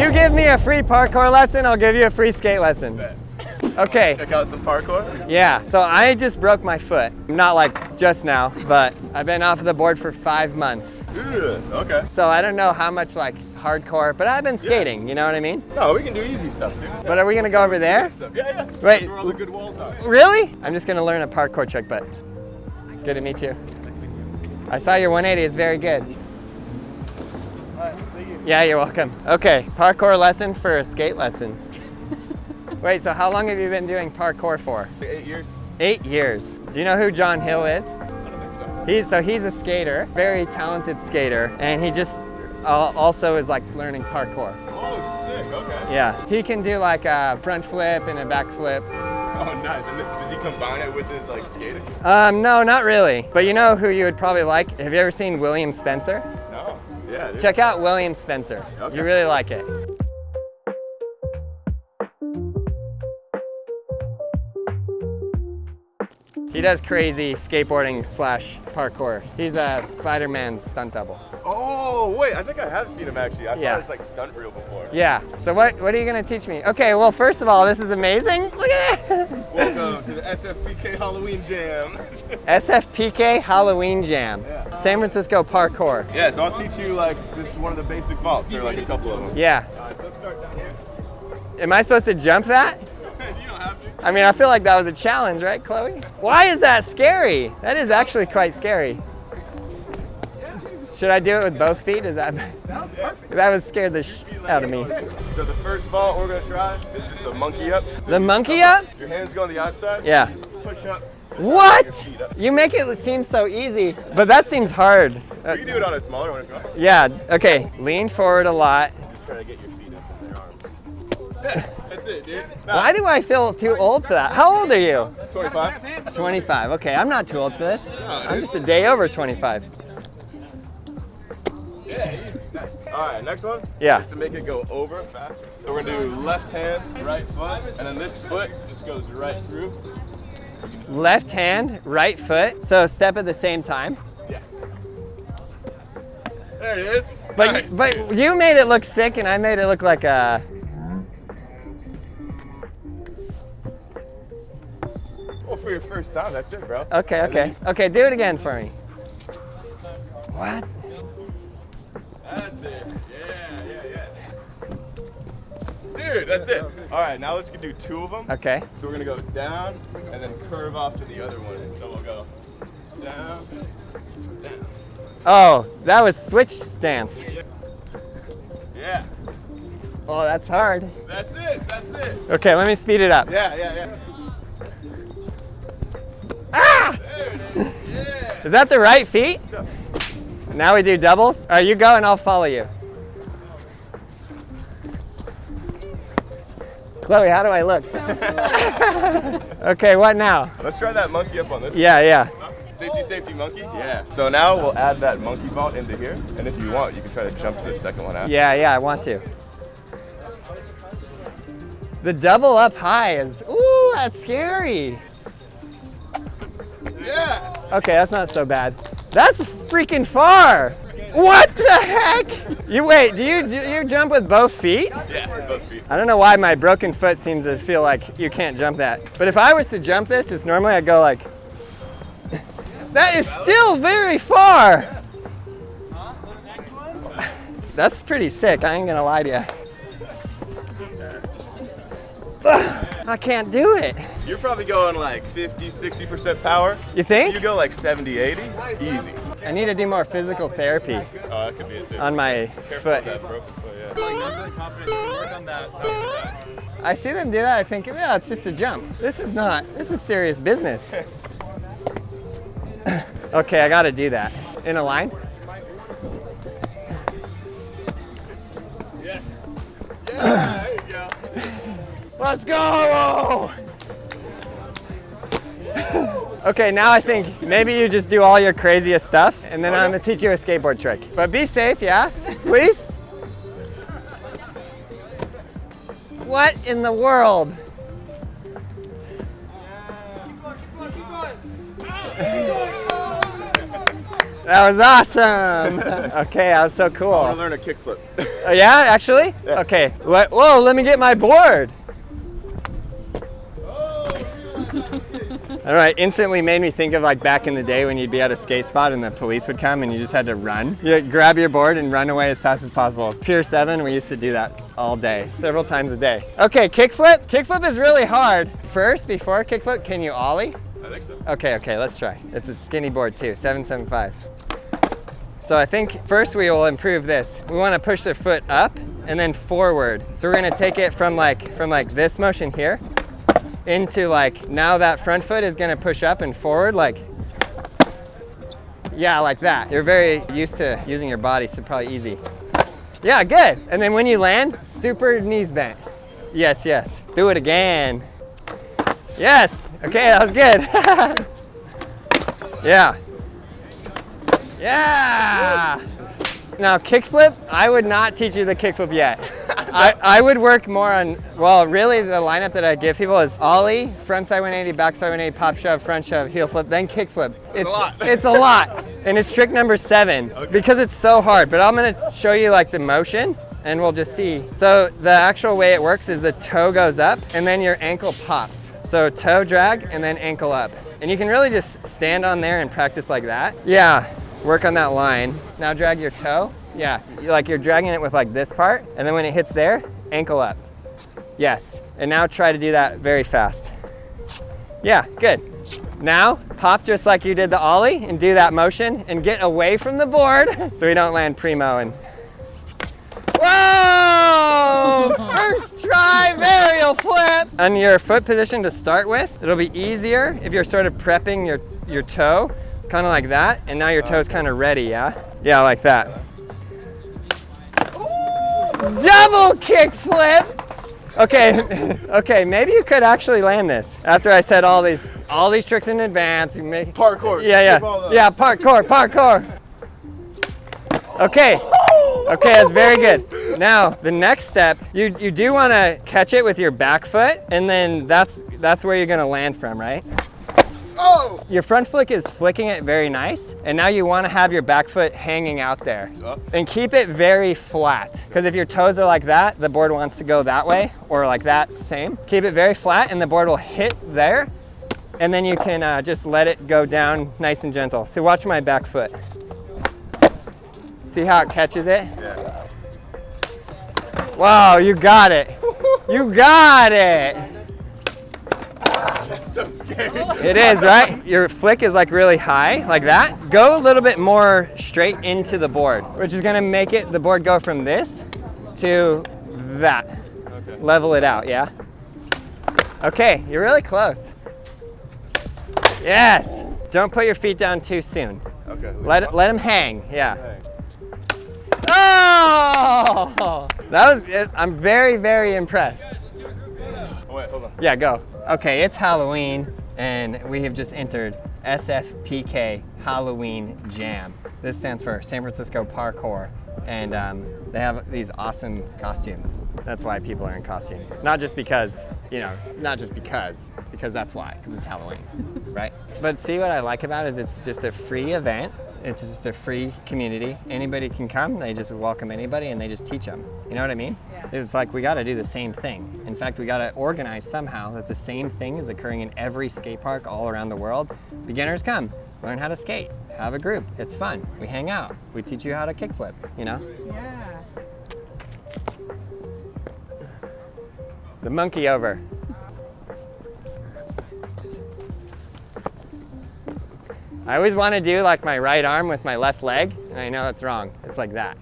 you give me a free parkour lesson, I'll give you a free skate lesson. Okay. Check out some parkour? Yeah, so I just broke my foot. Not like just now, but I've been off of the board for 5 months. Ugh, okay. So I don't know how much like hardcore, but I've been skating, you know what I mean? No, we can do easy stuff, dude. But are we gonna go over there? Yeah. Wait. That's where all the good walls are. Really? I'm just gonna learn a parkour trick, but good to meet you. I saw your 180 is very good. Alright, thank you. Yeah, you're welcome. Okay, parkour lesson for a skate lesson. Wait, so how long have you been doing parkour for? 8 years. 8 years. Do you know who John Hill is? I don't think so. He's a skater, very talented skater, and he just also is like learning parkour. Oh, sick, okay. Yeah, he can do like a front flip and a back flip. Oh, nice. And does he combine it with his like skating? No, not really. But you know who you would probably like? Have you ever seen William Spencer? No. Yeah, dude. Check out William Spencer. Okay. You really like it. He does crazy skateboarding / parkour. He's a Spider-Man's stunt double. Oh, wait, I think I have seen him actually. I Yeah. saw his like stunt reel before. Yeah, so what are you gonna teach me? Okay, well, first of all, this is amazing. Look at it. Welcome to the SFPK Halloween Jam. SFPK Halloween Jam. Yeah. San Francisco parkour. Yeah, so I'll teach you like, this is one of the basic vaults, or like a couple of them. Yeah. Alright, so let's start down here. Am I supposed to jump that? You don't have to. I mean, I feel like that was a challenge, right, Chloe? Why is that scary? That is actually quite scary. Should I do it with both feet? Is that? That was perfect. That would scare the out of me. So the first vault we're gonna try is just the monkey up. So The monkey up? Your hands go on the outside. Yeah. Push up. What? Your feet up. You make it seem so easy, but that seems hard. You can do it on a smaller one if you want. Yeah, okay. Lean forward a lot. Just try to get your feet up and your arms. Yeah, that's it, dude. Why do I feel too old for that? How old are you? 25? 25. Okay, I'm not too old for this. I'm just a day over 25. Yeah, easy. Nice. All right, next one. Yeah. Just to make it go over faster. So we're gonna do left hand, right foot, and then this foot just goes right through. Left hand, right foot. So step at the same time. Yeah. There it is. But Nice, but dude. you made it look sick, and I made it look like a. Well, for your first time, that's it, bro. Okay, And then okay, okay. Do it again for me. What? That's it. Yeah. Dude, that's it. All right, now let's do 2 of them. Okay. So we're gonna go down and then curve off to the other one. So we'll go down, down. Oh, that was switch stance. Yeah. Oh, that's hard. That's it. Okay, let me speed it up. Yeah. Ah! There it is. Yeah. Is that the right feet? Yeah. Now we do doubles? All right, you go and I'll follow you. Chloe, how do I look? Okay, what now? Let's try that monkey up on this Yeah. one. Safety, monkey. Yeah. So now we'll add that monkey vault into here. And if you want, you can try to jump to the second one after. Yeah, I want to. The double up high is, ooh, that's scary. Yeah. Okay, that's not so bad. That's freaking far. What the heck? You wait, do you jump with both feet? Yeah, with both feet. I don't know why my broken foot seems to feel like you can't jump that. But if I was to jump this, just normally I'd go like, that is still very far. That's pretty sick, I ain't gonna lie to you. I can't do it. You're probably going like 50-60% power. You think? You go like 70-80, easy. I need to do more physical therapy Oh, that could be it too. on my Careful foot. with that broken foot, yeah. Not really confident. Work on that. I see them do that, I think, yeah, it's just a jump. This is serious business. Okay, I gotta do that. In a line? Yeah, there you go. Let's go! Okay, now I think maybe you just do all your craziest stuff, and then I'm gonna teach you a skateboard trick. But be safe, yeah? Please? What in the world? That was awesome. Okay, that was so cool. I want to learn a kickflip. Yeah, actually? Yeah. Okay. Whoa, let me get my board. All right, instantly made me think of like back in the day when you'd be at a skate spot and the police would come and you just had to run. You grab your board and run away as fast as possible. Pier 7, we used to do that all day, several times a day. Okay, kickflip. Kickflip is really hard. First, before kickflip, can you ollie? I think so. Okay, let's try. It's a skinny board too, 775. So I think first we will improve this. We want to push the foot up and then forward. So we're going to take it from like this motion here into like, now that front foot is going to push up and forward like, yeah, like that. You're very used to using your body, so probably easy. Yeah, good. And then when you land, super knees bent. Yes. Do it again. Yes. Okay, that was good. Yeah. Now kickflip, I would not teach you the kickflip yet. I would work more on, well, really the lineup that I give people is ollie, front side 180, back side 180, pop shove, front shove, heel flip, then kickflip. It's a lot. And it's trick number 7 because it's so hard. But I'm gonna show you like the motion and we'll just see. So the actual way it works is the toe goes up and then your ankle pops. So toe drag and then ankle up. And you can really just stand on there and practice like that. Yeah, work on that line. Now drag your toe. Yeah, you're dragging it with like this part, and then when it hits there, ankle up. Yes, and now try to do that very fast. Yeah, good. Now, pop just like you did the ollie and do that motion and get away from the board so we don't land primo and... Whoa! First try, varial flip! On your foot position to start with, it'll be easier if you're sort of prepping your toe, kind of like that, and now your toe's kind of ready, yeah? Yeah, like that. Double kick flip. Okay, maybe you could actually land this. After I said all these tricks in advance, you make Parkour. Yeah, parkour. Okay, that's very good. Now, the next step, you do want to catch it with your back foot, and then that's where you're going to land from, right? Oh! Your front flick is flicking it very nice, and now you want to have your back foot hanging out there. And keep it very flat, because if your toes are like that, the board wants to go that way, or like that, same. Keep it very flat, and the board will hit there, and then you can just let it go down nice and gentle. So watch my back foot. See how it catches it? Yeah. Wow, you got it. You got it. That's so scary. It is, right? Your flick is like really high, like that. Go a little bit more straight into the board, which is gonna make the board go from this to that. Okay. Level it out, yeah? Okay, you're really close. Yes! Don't put your feet down too soon. Okay. Let them hang, yeah. Oh! I'm very, very impressed. Oh, wait, hold on. Yeah, go. Okay, it's Halloween, and we have just entered SFPK Halloween Jam. This stands for San Francisco Parkour, and they have these awesome costumes. That's why people are in costumes. Not just because, because that's why, because it's Halloween, right? But see what I like about it is it's just a free event. It's just a free community. Anybody can come. They just welcome anybody and they just teach them. You know what I mean? Yeah. It's like we got to do the same thing. In fact, we got to organize somehow that the same thing is occurring in every skate park all around the world. Beginners come, learn how to skate, have a group. It's fun. We hang out. We teach you how to kickflip, you know? Yeah. The monkey over. I always want to do like my right arm with my left leg, and I know that's wrong. It's like that.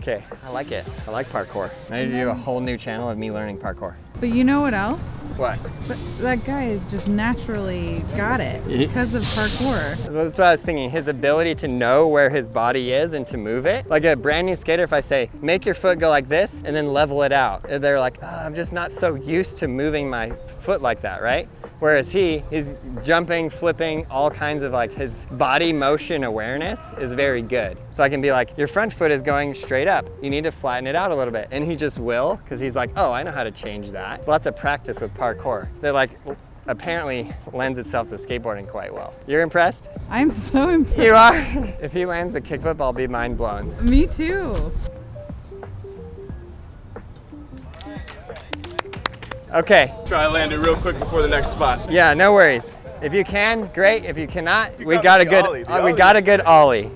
Okay, I like it. I like parkour. I need to do a whole new channel of me learning parkour. But you know what else? What? But that guy has just naturally got it because of parkour. That's what I was thinking. His ability to know where his body is and to move it. Like a brand new skater, if I say, make your foot go like this and then level it out. They're like, oh, I'm just not so used to moving my foot like that, right? Whereas he's jumping, flipping, all kinds of like his body motion awareness is very good. So I can be like, your front foot is going straight up. You need to flatten it out a little bit. And he just will, because he's like, oh, I know how to change that. Lots of practice with parkour. They're like, apparently lends itself to skateboarding quite well. You're impressed? I'm so impressed. You are? If he lands a kickflip, I'll be mind blown. Me too. Okay. Try to land it real quick before the next spot. Yeah, no worries. If you can, great. If you cannot, we got a good ollie.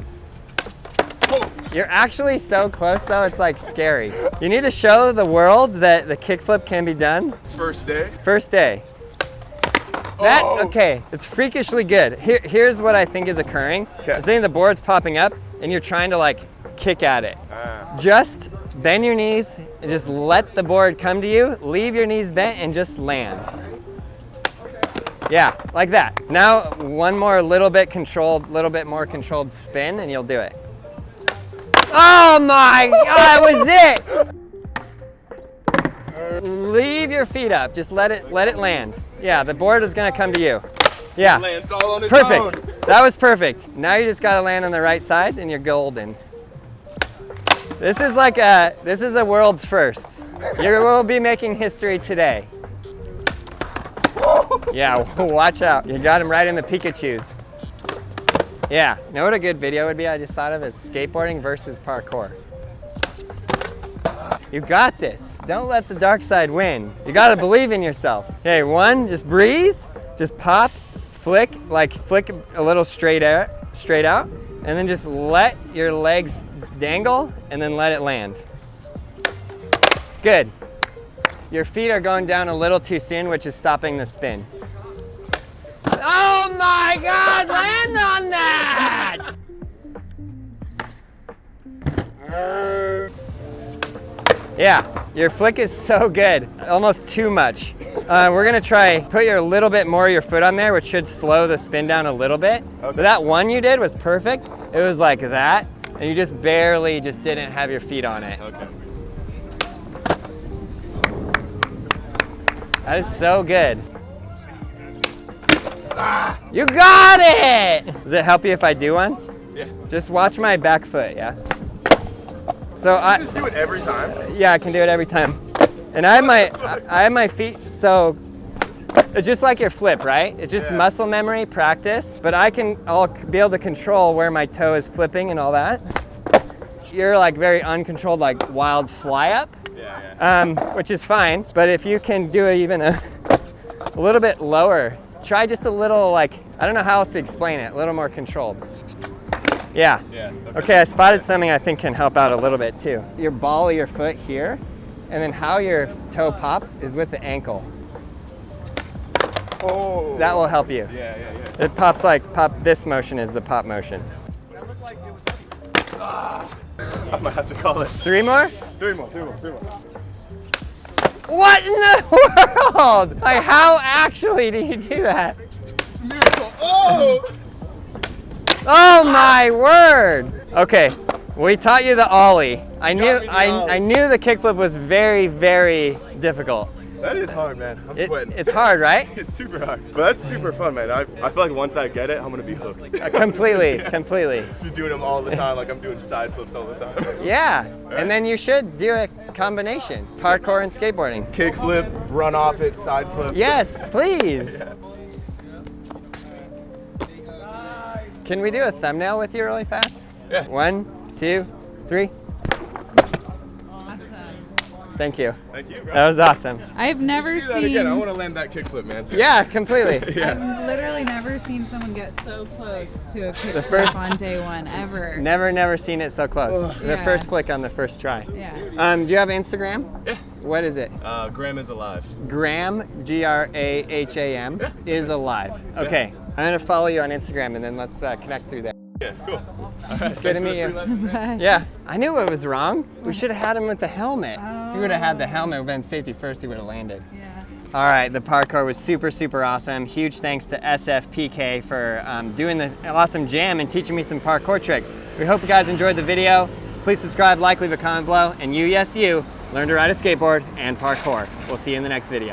You're actually so close though, it's like scary. You need to show the world that the kickflip can be done. First day? First day. That, okay, it's freakishly good. Here's what I think is occurring. I think the board's popping up and you're trying to like kick at it. Just bend your knees and just let the board come to you. Leave your knees bent and just land. Yeah, like that. Now one more little bit more controlled spin and you'll do it. Oh my God, that was it! Leave your feet up, just let it land. Yeah, the board is gonna come to you. Yeah, Lands all on its perfect. own. That was perfect. Now you just gotta land on the right side and you're golden. This is a world's first. You will be making history today. Yeah, watch out. You got him right in the Pikachus. Yeah, you know what a good video would be I just thought of is skateboarding versus parkour. You got this. Don't let the dark side win. You gotta believe in yourself. Okay, one, just breathe, just pop, flick a little straight out, and then just let your legs dangle and then let it land. Good. Your feet are going down a little too soon, which is stopping the spin. Oh my God, land on that! Yeah, your flick is so good, almost too much. We're gonna try, put a little bit more of your foot on there, which should slow the spin down a little bit. But that one you did was perfect. It was like that, and you just barely didn't have your feet on it. Okay. That is so good. You got it! Does it help you if I do one? Yeah. Just watch my back foot, yeah? So Just do it every time? Yeah, I can do it every time. And I have my feet, so it's just like your flip, right? It's just muscle memory, practice, but I'll be able to control where my toe is flipping and all that. You're like very uncontrolled, like wild fly up. Which is fine, but if you can do it even a little bit lower, try just a little, like, I don't know how else to explain it, a little more controlled. Yeah. Okay, I spotted something I think can help out a little bit too. Your ball of your foot here, and then how your toe pops is with the ankle. Oh. That will help you. Yeah. It pops this motion is the pop motion. That looked like it was I might have to call it. Three more? Three more. What in the world? Like, how actually do you do that? It's a miracle. Oh! Oh my word! Okay, we taught you the ollie. I knew the kickflip was very, very difficult. That is hard, man. I'm sweating. It's hard, right? It's super hard. But that's super fun, man. I feel like once I get it, I'm gonna be hooked. Completely. You're doing them all the time, like I'm doing side flips all the time. Yeah, and then you should do a combination, parkour and skateboarding. Kick flip, run off it, side flip. Yes, please. Yeah. Can we do a thumbnail with you really fast? Yeah. 1, 2, 3. Awesome. Thank you. Thank you, bro. That was awesome. I've never Do that again. I want to land that kick flip, man. Yeah, completely. I've literally never seen someone get so close to a kickflip first- on day one, ever. Never seen it so close. The Yeah. first flick on the first try. Yeah. Do you have Instagram? Yeah. What is it? Graham is alive. Graham, Graham, is alive. Okay, I'm gonna follow you on Instagram and then let's connect through there. Yeah, cool. All right. Good to meet you. Yeah, I knew it was wrong. We should have had him with the helmet. If he would have had the helmet, been safety first, he would have landed. Yeah. All right, the parkour was super awesome. Huge thanks to SFPK for doing this awesome jam and teaching me some parkour tricks. We hope you guys enjoyed the video. Please subscribe, like, leave a comment below, and you, yes you, learn to ride a skateboard and parkour. We'll see you in the next video.